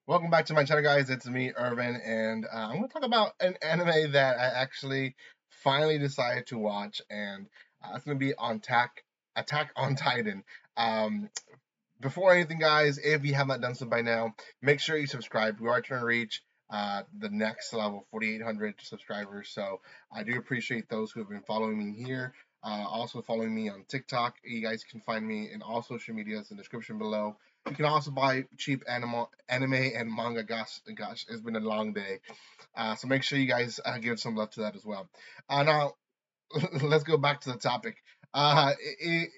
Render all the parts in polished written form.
Welcome back to my channel, guys. It's me, Irvin, and I'm going to talk about an anime that I actually finally decided to watch, and it's going to be on Attack on Titan. Um, Before anything, guys, if you have not done so by now, make sure you subscribe. We are trying to reach the next level, 4,800 subscribers. So I do appreciate those who have been following me here. Also following me on TikTok. You guys can find me in all social medias in the description below. You can also buy cheap anime and manga. Gosh, it's been a long day. So make sure you guys give some love to that as well. Now, let's go back to the topic. Uh, it,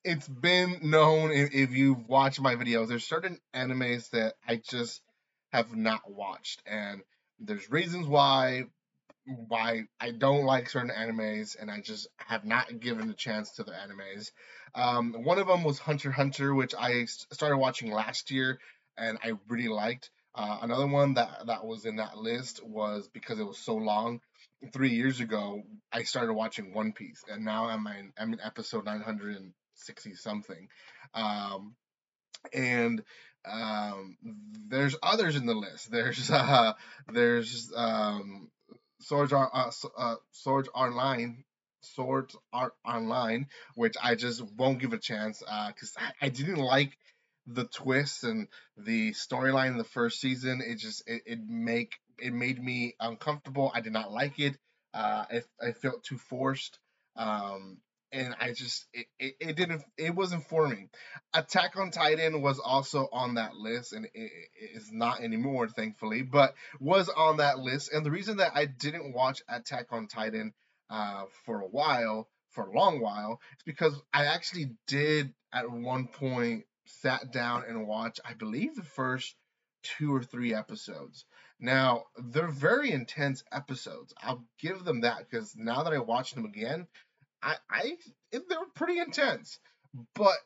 it's been known if you've watched my videos, there's certain animes that I just have not watched, and there's reasons why I don't like certain animes, and I just have not given a chance to the animes. One of them was Hunter x Hunter, which I started watching last year, and I really liked. Another one that was in that list was because it was so long. 3 years ago, I started watching One Piece, and now I'm in episode 960 something. Um, and there's others in the list. There's Swords Art Swords Online. Swords Art Online, which I just won't give a chance because I didn't like the twists and the storyline in the first season. It made me uncomfortable. I did not like it. I felt too forced. Um, and it didn't it wasn't for me. Attack on Titan was also on that list, and it is not anymore, thankfully, but was on that list. And the reason that I didn't watch Attack on Titan for a long while, is because I actually did at one point sat down and watch, I believe, the first 2 or 3 episodes. Now, they're very intense episodes. I'll give them that because now that I watched them again, I they were pretty intense. But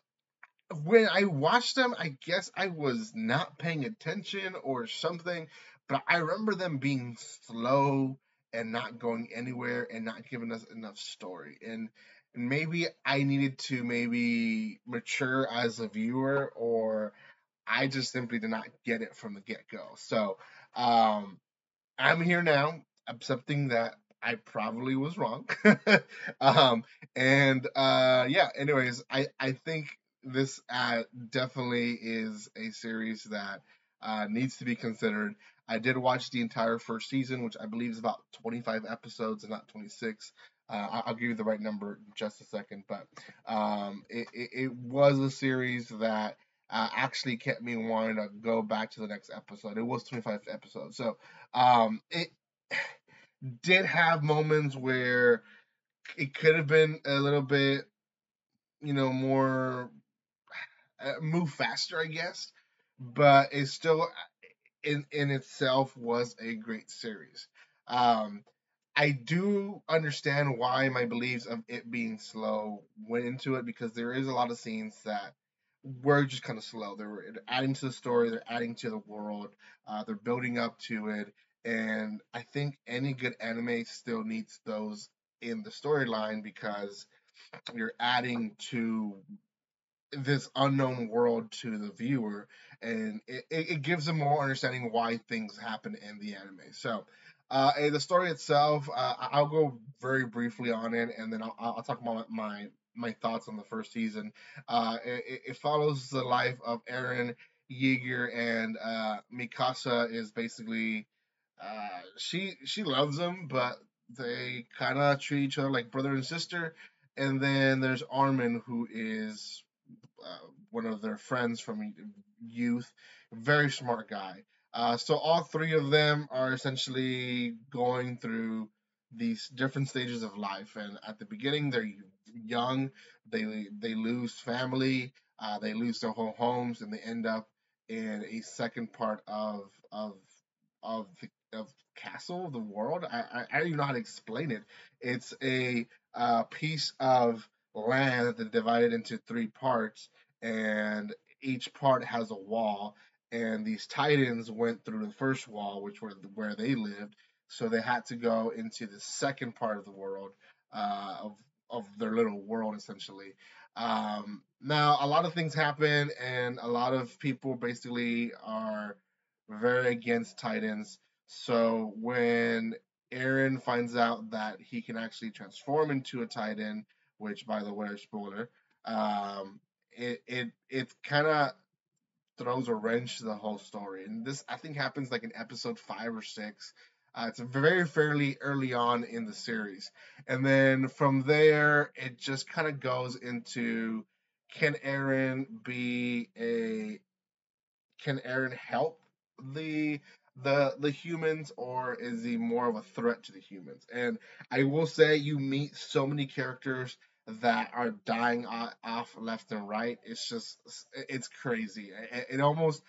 when I watched them, I guess I was not paying attention or something, but I remember them being slow and not going anywhere and not giving us enough story. And maybe I needed to maybe mature as a viewer, or I just simply did not get it from the get go. So um, I'm here now accepting that I probably was wrong. um, and yeah, anyways, I think this definitely is a series that needs to be considered. I did watch the entire first season, which I believe is about 25 episodes and not 26. I'll give you the right number in just a second, but it was a series that actually kept me wanting to go back to the next episode. It was 25 episodes, so it did have moments where it could have been a little bit, more move faster, I guess. But it still, in itself, was a great series. Um, I do understand why my beliefs of it being slow went into it, because there is a lot of scenes that were just kind of slow. They're adding to the story, they're adding to the world, they're building up to it, and I think any good anime still needs those in the storyline, because you're adding to this unknown world to the viewer, and it gives them more understanding why things happen in the anime. So, and the story itself, I'll go very briefly on it, and then I'll talk about my thoughts on the first season. It follows the life of Eren Yeager, and Mikasa is basically she loves him, but they kind of treat each other like brother and sister. And then there's Armin, who is one of their friends from youth, very smart guy. So all three of them are essentially going through these different stages of life, and at the beginning they're young, they lose family, they lose their whole homes, and they end up in a second part of castle, the world. I don't even know how to explain it. It's a piece of land that divided into 3 parts, and each part has a wall. And these titans went through the first wall, which were where they lived, so they had to go into the second part of the world, uh, of of their little world, essentially. Now, a lot of things happen, and a lot of people basically are. very against Titans. So when Aaron finds out that he can actually transform into a Titan, which by the way, spoiler, um, it kind of throws a wrench to the whole story. And this I think happens like in episode 5 or 6. It's very fairly early on in the series, and then from there it just kind of goes into can Aaron be a can Aaron help the the humans, or is he more of a threat to the humans? And I will say you meet so many characters that are dying off left and right. It's just it's crazy. It almost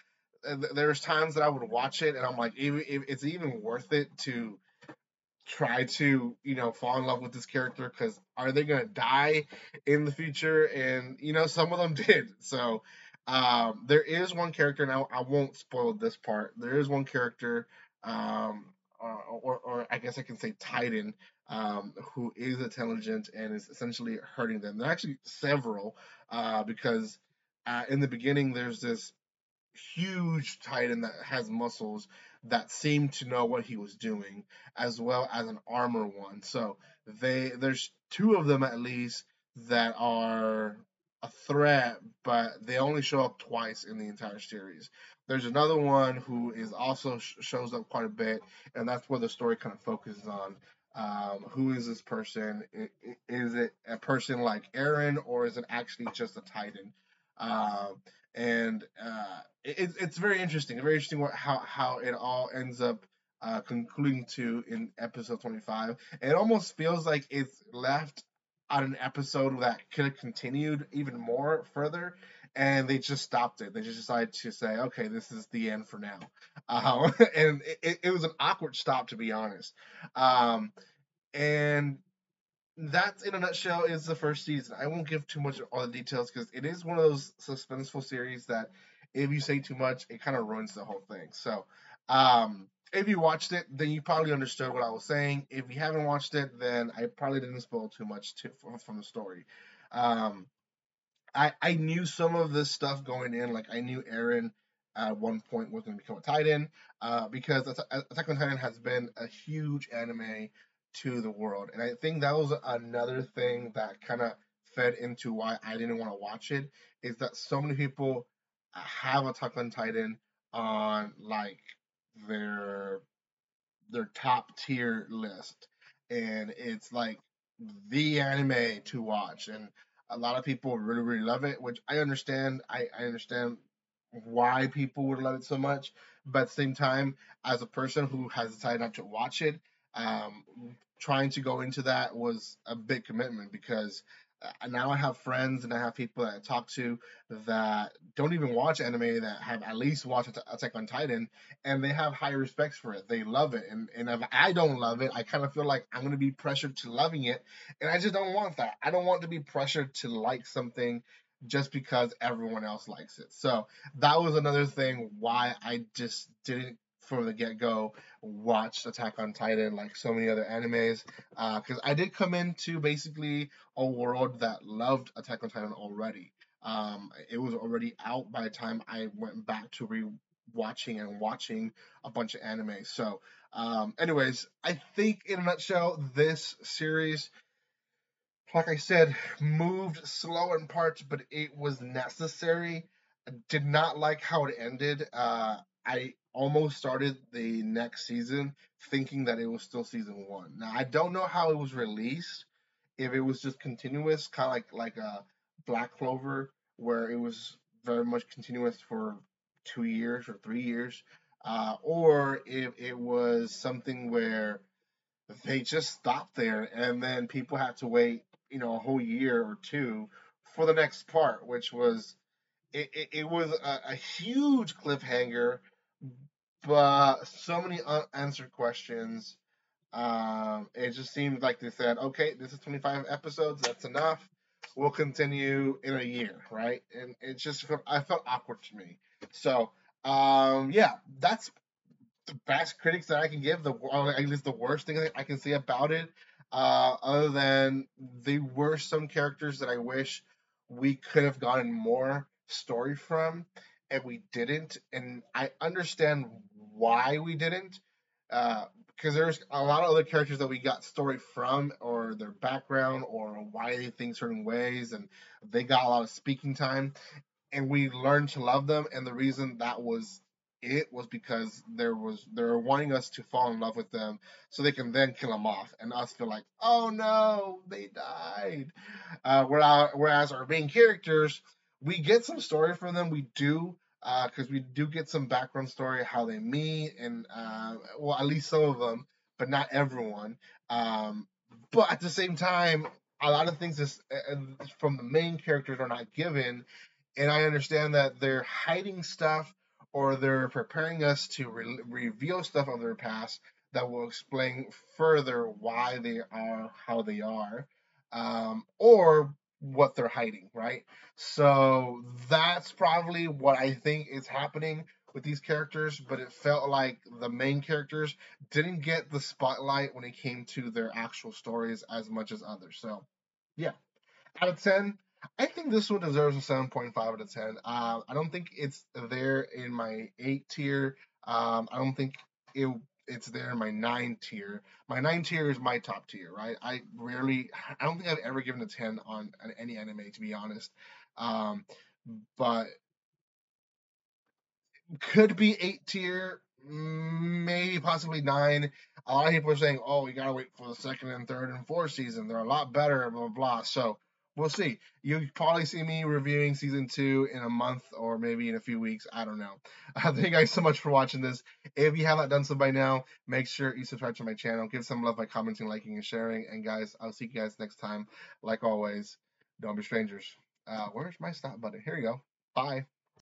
there's times that I would watch it and I'm like, even if it's even worth it to try to fall in love with this character, because are they gonna die in the future? And some of them did. So there is one character now. I won't spoil this part. There is one character, or I guess I can say Titan, who is intelligent and is essentially hurting them. There are actually several, because in the beginning there's this huge titan that has muscles that seemed to know what he was doing, as well as an armor one. So there's two of them at least that are a threat, but they only show up twice in the entire series. There's another one who is also shows up quite a bit, and that's where the story kind of focuses on. Who is this person? Is it a person like Aaron, or is it actually just a Titan? And it's very interesting. Very interesting how it all ends up concluding to in episode 25. And it almost feels like it's left on an episode that could have continued even more further, and they just stopped it. They just decided to say, okay, this is the end for now. And it was an awkward stop, to be honest. And that, in a nutshell, is the first season. I won't give too much of all the details because it is one of those suspenseful series that if you say too much, it kind of ruins the whole thing. So, if you watched it, then you probably understood what I was saying. If you haven't watched it, then I probably didn't spoil too much from the story. Um, I knew some of this stuff going in. Like I knew Aaron at one point was going to become a Titan, because Attack on Titan has been a huge anime to the world, and I think that was another thing that kind of fed into why I didn't want to watch it. Is that so many people have Attack on Titan on like their their top tier list, and it's like the anime to watch, and a lot of people really love it, which I understand. I understand why people would love it so much, but at the same time, as a person who has decided not to watch it, um, trying to go into that was a big commitment, because now I have friends and I have people that I talk to that don't even watch anime that have at least watched Attack on Titan, and they have high respects for it. They love it, and if I don't love it, I kind of feel like I'm gonna be pressured to loving it, and I just don't want that. I don't want to be pressured to like something just because everyone else likes it. So that was another thing why I just didn't from the get go watch Attack on Titan like so many other animes, because I did come into basically a world that loved Attack on Titan already. It was already out by the time I went back to watching and watching a bunch of anime. So, anyways, I think in a nutshell, this series, like I said, moved slow in parts, but it was necessary. I did not like how it ended. I almost started the next season thinking that it was still season one. Now I don't know how it was released. If it was just continuous, kind of like a Black Clover, where it was very much continuous for 2 years or 3 years, or if it was something where they just stopped there and then people had to wait, a whole year or two for the next part, which was it was a huge cliffhanger, but so many unanswered questions. It just seemed like they said, okay, this is 25 episodes, that's enough. We'll continue in a year, right? And it just I felt awkward to me. So, yeah, that's the best critics that I can give. At least the worst thing that I can say about it, other than there were some characters that I wish we could have gotten more story from, and we didn't. And I understand why we didn't. Because there's a lot of other characters that we got story from, or their background, or why they think certain ways, and they got a lot of speaking time, and we learned to love them. And the reason that was it was because they were wanting us to fall in love with them, so they can then kill them off, and us feel like, oh no, they died. Whereas our main characters, we get some story from them. We do, because we do get some background story how they meet, and well, at least some of them, but not everyone. Um, but at the same time, a lot of things from the main characters are not given, and I understand that they're hiding stuff, or they're preparing us to reveal stuff of their past that will explain further why they are how they are, or what they're hiding, right? So that's probably what I think is happening with these characters, but it felt like the main characters didn't get the spotlight when it came to their actual stories as much as others. So, yeah, out of 10, I think this one deserves a 7.5 out of 10. I don't think it's there in my 8 tier. I don't think it it's there in my 9 tier. My 9 tier is my top tier, right? I don't think I've ever given a 10 on any anime, to be honest. Um, but could be 8 tier, maybe possibly 9. A lot of people are saying, "Oh, you gotta wait for the second and third and fourth season. They're a lot better." Blah blah blah. So we'll see. You probably see me reviewing season 2 in a month or maybe in a few weeks. I don't know. Thank you guys so much for watching this. If you haven't done so by now, make sure you subscribe to my channel. Give some love by commenting, liking, and sharing. And guys, I'll see you guys next time. Like always, don't be strangers. Where's my stop button? Here you go. Bye.